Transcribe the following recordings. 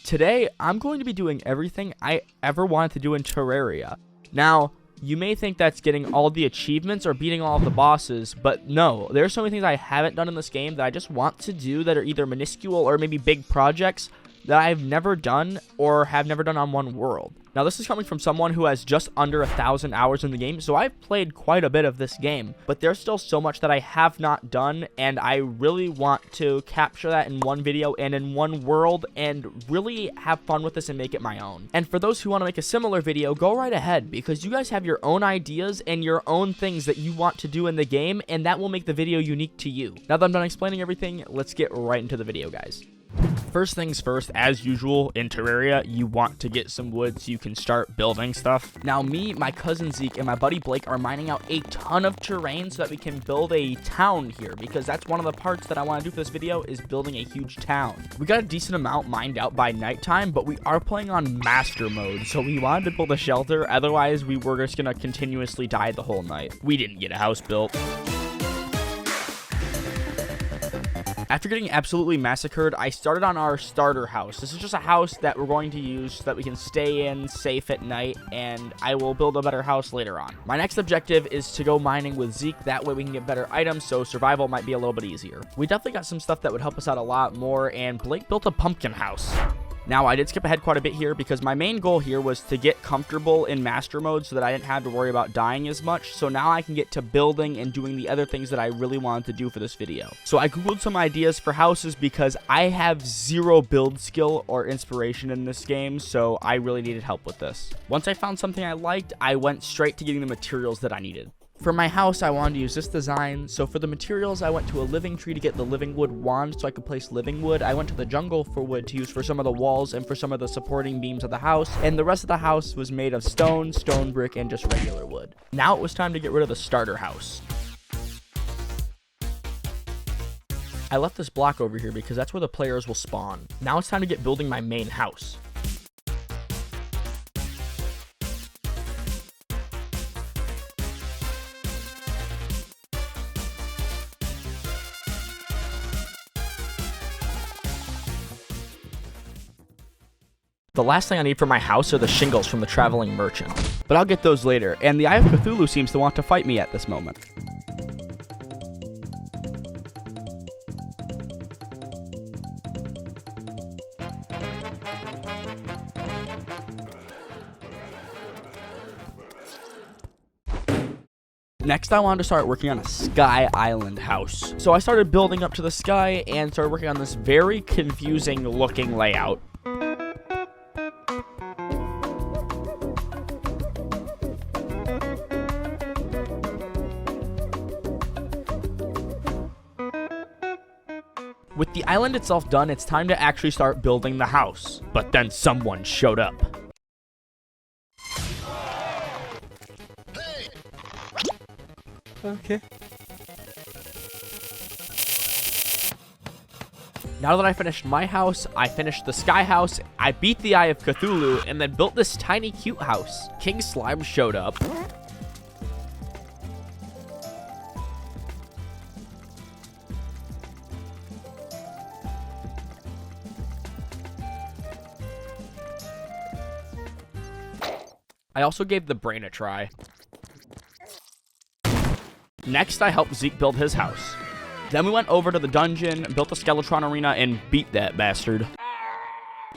Today, I'm going to be doing everything I ever wanted to do in Terraria. Now, you may think that's getting all the achievements or beating all of the bosses, but no, there's so many things I haven't done in this game that I just want to do that are either minuscule or maybe big projects that I've never done or have never done on one world. Now, this is coming from someone who has just under 1,000 hours in the game, so I've played quite a bit of this game, but there's still so much that I have not done, and I really want to capture that in one video and in one world and really have fun with this and make it my own. And for those who want to make a similar video, go right ahead, because you guys have your own ideas and your own things that you want to do in the game, and that will make the video unique to you. Now that I'm done explaining everything, let's get right into the video, guys. First things first, as usual in Terraria, you want to get some wood so you can start building stuff. Now me, my cousin Zeke, and my buddy Blake are mining out a ton of terrain so that we can build a town here, because that's one of the parts that I want to do for this video is building a huge town. We got a decent amount mined out by nighttime, but we are playing on master mode, so we wanted to build a shelter, otherwise we were just going to continuously die the whole night. We didn't get a house built. After getting absolutely massacred, I started on our starter house. This is just a house that we're going to use so that we can stay in safe at night, and I will build a better house later on. My next objective is to go mining with Zeke. That way we can get better items, so survival might be a little bit easier. We definitely got some stuff that would help us out a lot more, and Blake built a pumpkin house. Now, I did skip ahead quite a bit here because my main goal here was to get comfortable in master mode so that I didn't have to worry about dying as much. So now I can get to building and doing the other things that I really wanted to do for this video. So I googled some ideas for houses because I have zero build skill or inspiration in this game, so I really needed help with this. Once I found something I liked, I went straight to getting the materials that I needed. For my house, I wanted to use this design, so for the materials, I went to a living tree to get the living wood wand so I could place living wood. I went to the jungle for wood to use for some of the walls and for some of the supporting beams of the house, and the rest of the house was made of stone, stone brick, and just regular wood. Now it was time to get rid of the starter house. I left this block over here because that's where the players will spawn. Now it's time to get building my main house. The last thing I need for my house are the shingles from the traveling merchant, but I'll get those later, and the Eye of Cthulhu seems to want to fight me at this moment. Next, I wanted to start working on a sky island house. So I started building up to the sky and started working on this very confusing looking layout. With the island itself done, it's time to actually start building the house. But then someone showed up. Hey. Okay. Now that I finished my house, I finished the sky house, I beat the Eye of Cthulhu, and then built this tiny cute house. King Slime showed up. I also gave the brain a try. Next, I helped Zeke build his house. Then we went over to the dungeon, built the Skeletron Arena, and beat that bastard.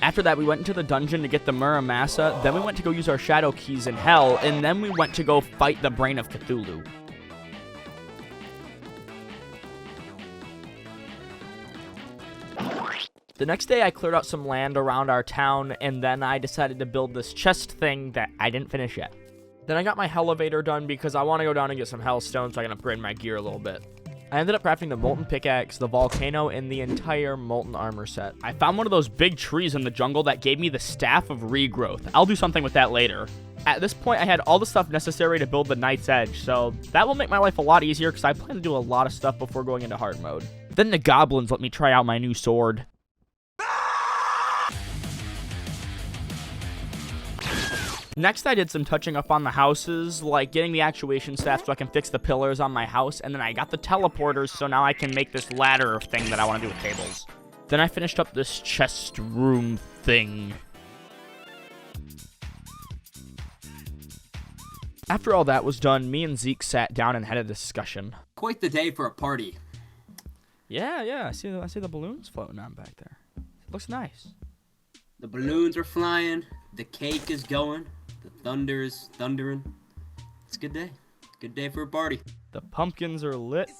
After that, we went into the dungeon to get the Muramasa, then we went to go use our shadow keys in hell, and then we went to go fight the Brain of Cthulhu. The next day, I cleared out some land around our town, and then I decided to build this chest thing that I didn't finish yet. Then I got my elevator done because I want to go down and get some hellstone so I can upgrade my gear a little bit. I ended up crafting the molten pickaxe, the volcano, and the entire molten armor set. I found one of those big trees in the jungle that gave me the staff of regrowth. I'll do something with that later. At this point, I had all the stuff necessary to build the Knight's Edge, so that will make my life a lot easier because I plan to do a lot of stuff before going into hard mode. Then the goblins let me try out my new sword. Next, I did some touching up on the houses, like getting the actuation staff so I can fix the pillars on my house, and then I got the teleporters so now I can make this ladder thing that I want to do with tables. Then I finished up this chest room thing. After all that was done, me and Zeke sat down and had a discussion. Quite the day for a party. Yeah, I see the balloons floating on back there. It looks nice. The balloons are flying, the cake is going, the thunder is thundering. It's a good day. Good day for a party. The pumpkins are lit.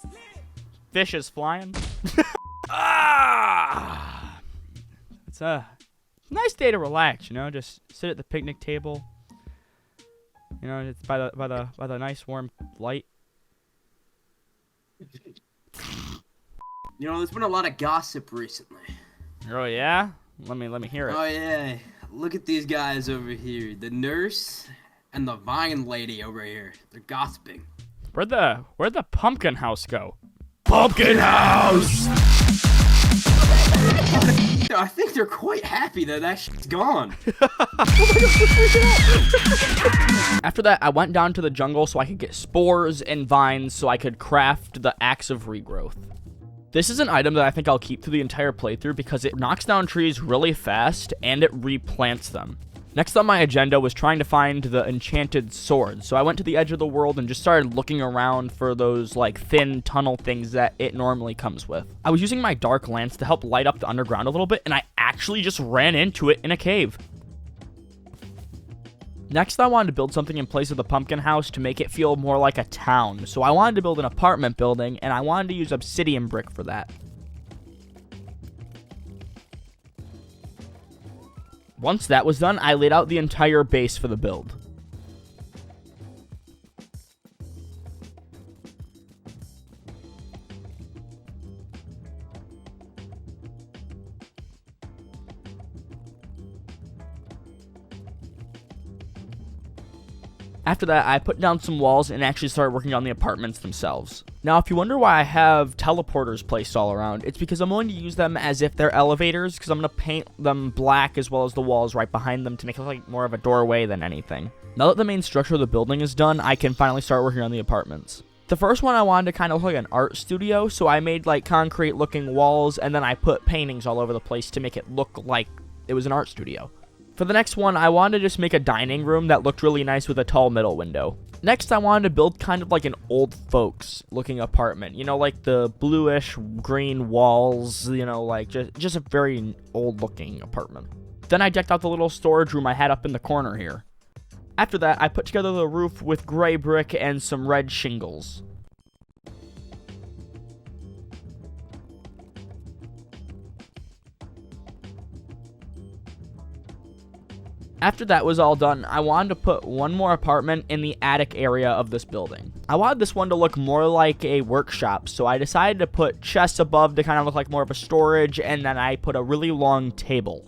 Fish is flying. Ah! It's a nice day to relax, you know, just sit at the picnic table. You know, it's by the nice warm light. You know, there's been a lot of gossip recently. Oh yeah? Let me hear it. Oh yeah. Look at these guys over here. The nurse and the vine lady over here. They're gossiping. Where'd the pumpkin house go? Pumpkin house! I think they're quite happy that shit's gone. After that, I went down to the jungle so I could get spores and vines so I could craft the axe of regrowth. This is an item that I think I'll keep through the entire playthrough because it knocks down trees really fast and it replants them. Next on my agenda was trying to find the enchanted sword, so I went to the edge of the world and just started looking around for those like thin tunnel things that it normally comes with. I was using my dark lance to help light up the underground a little bit, and I actually just ran into it in a cave. Next, I wanted to build something in place of the pumpkin house to make it feel more like a town, so I wanted to build an apartment building, and I wanted to use obsidian brick for that. Once that was done, I laid out the entire base for the build. After that, I put down some walls and actually started working on the apartments themselves. Now, if you wonder why I have teleporters placed all around, it's because I'm going to use them as if they're elevators, because I'm going to paint them black as well as the walls right behind them to make it look like more of a doorway than anything. Now that the main structure of the building is done, I can finally start working on the apartments. The first one I wanted to kind of look like an art studio, so I made like concrete looking walls, and then I put paintings all over the place to make it look like it was an art studio. For the next one, I wanted to just make a dining room that looked really nice with a tall middle window. Next, I wanted to build kind of like an old folks looking apartment. You know, like the bluish green walls, you know, like just a very old looking apartment. Then I decked out the little storage room I had up in the corner here. After that, I put together the roof with gray brick and some red shingles. After that was all done, I wanted to put one more apartment in the attic area of this building. I wanted this one to look more like a workshop, so I decided to put chests above to kind of look like more of a storage, and then I put a really long table.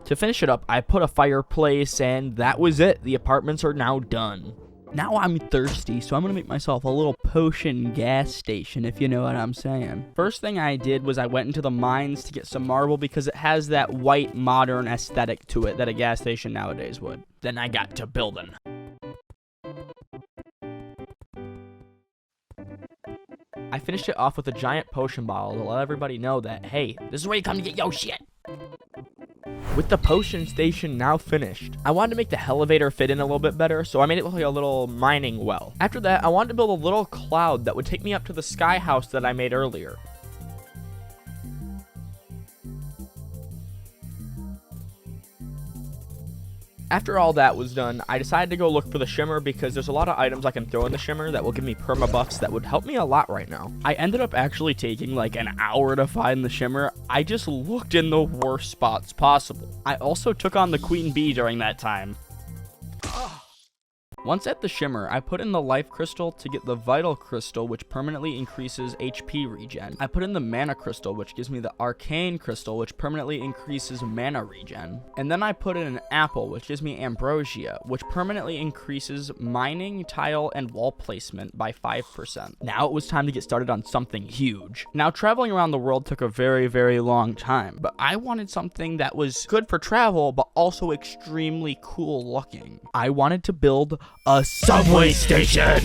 To finish it up, I put a fireplace, and that was it. The apartments are now done. Now I'm thirsty, so I'm going to make myself a little potion gas station, if you know what I'm saying. First thing I did was I went into the mines to get some marble because it has that white, modern aesthetic to it that a gas station nowadays would. Then I got to building. I finished it off with a giant potion bottle to let everybody know that, hey, this is where you come to get Yoshi at. With the potion station now finished, I wanted to make the elevator fit in a little bit better, so I made it look like a little mining well. After that, I wanted to build a little cloud that would take me up to the sky house that I made earlier. After all that was done, I decided to go look for the Shimmer because there's a lot of items I can throw in the Shimmer that will give me perma buffs that would help me a lot right now. I ended up actually taking like an hour to find the Shimmer. I just looked in the worst spots possible. I also took on the Queen Bee during that time. Once at the Shimmer, I put in the Life Crystal to get the Vital Crystal, which permanently increases HP regen. I put in the Mana Crystal, which gives me the Arcane Crystal, which permanently increases mana regen. And then I put in an Apple, which gives me Ambrosia, which permanently increases mining, tile, and wall placement by 5%. Now it was time to get started on something huge. Now, traveling around the world took a very, very long time, but I wanted something that was good for travel, but also extremely cool looking. I wanted to build a subway station.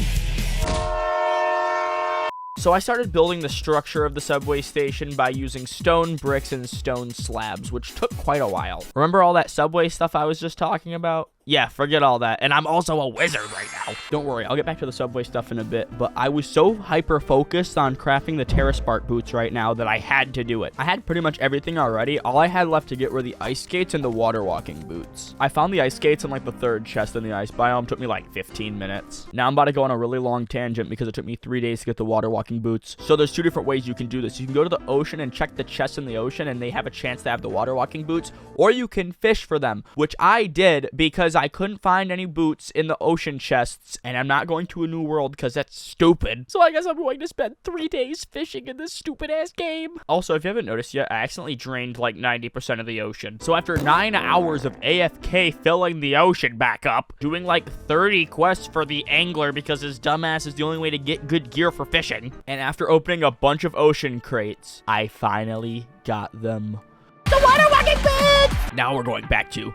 So I started building the structure of the subway station by using stone bricks and stone slabs, which took quite a while. Remember all that subway stuff I was just talking about? Yeah, forget all that. And I'm also a wizard right now. Don't worry, I'll get back to the subway stuff in a bit, but I was so hyper-focused on crafting the terraspark boots right now that I had to do it. I had pretty much everything already. All I had left to get were the ice skates and the water walking boots. I found the ice skates in like the third chest in the ice biome. Took me like 15 minutes. Now I'm about to go on a really long tangent because it took me 3 days to get the water walking boots. So there's two different ways you can do this. You can go to the ocean and check the chests in the ocean and they have a chance to have the water walking boots, or you can fish for them, which I did because I couldn't find any boots in the ocean chests, and I'm not going to a new world because that's stupid. So I guess I'm going to spend 3 days fishing in this stupid ass game. Also, if you haven't noticed yet, I accidentally drained like 90% of the ocean. So after 9 hours of AFK filling the ocean back up, doing like 30 quests for the angler because his dumbass is the only way to get good gear for fishing, and after opening a bunch of ocean crates, I finally got them. The water walking boots! Now we're going back to...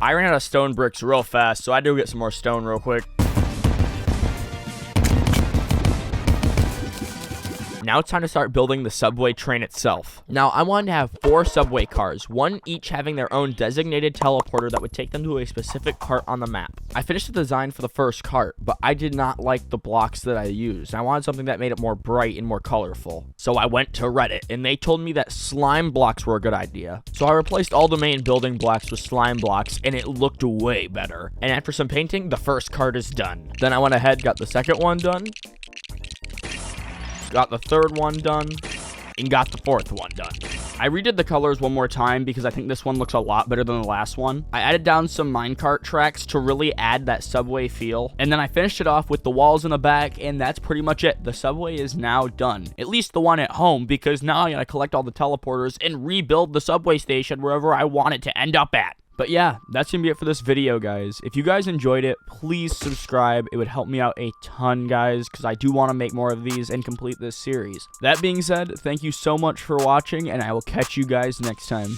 I ran out of stone bricks real fast, so I had to go get some more stone real quick. Now it's time to start building the subway train itself. Now, I wanted to have 4 subway cars, one each having their own designated teleporter that would take them to a specific cart on the map. I finished the design for the first cart, but I did not like the blocks that I used. I wanted something that made it more bright and more colorful. So I went to Reddit, and they told me that slime blocks were a good idea. So I replaced all the main building blocks with slime blocks, and it looked way better. And after some painting, the first cart is done. Then I went ahead, got the second one done, got the third one done, and got the fourth one done. I redid the colors one more time because I think this one looks a lot better than the last one. I added down some minecart tracks to really add that subway feel. And then I finished it off with the walls in the back, and that's pretty much it. The subway is now done. At least the one at home, because now I gotta collect all the teleporters and rebuild the subway station wherever I want it to end up at. But yeah, that's gonna be it for this video, guys. If you guys enjoyed it, please subscribe. It would help me out a ton, guys, because I do want to make more of these and complete this series. That being said, thank you so much for watching, and I will catch you guys next time.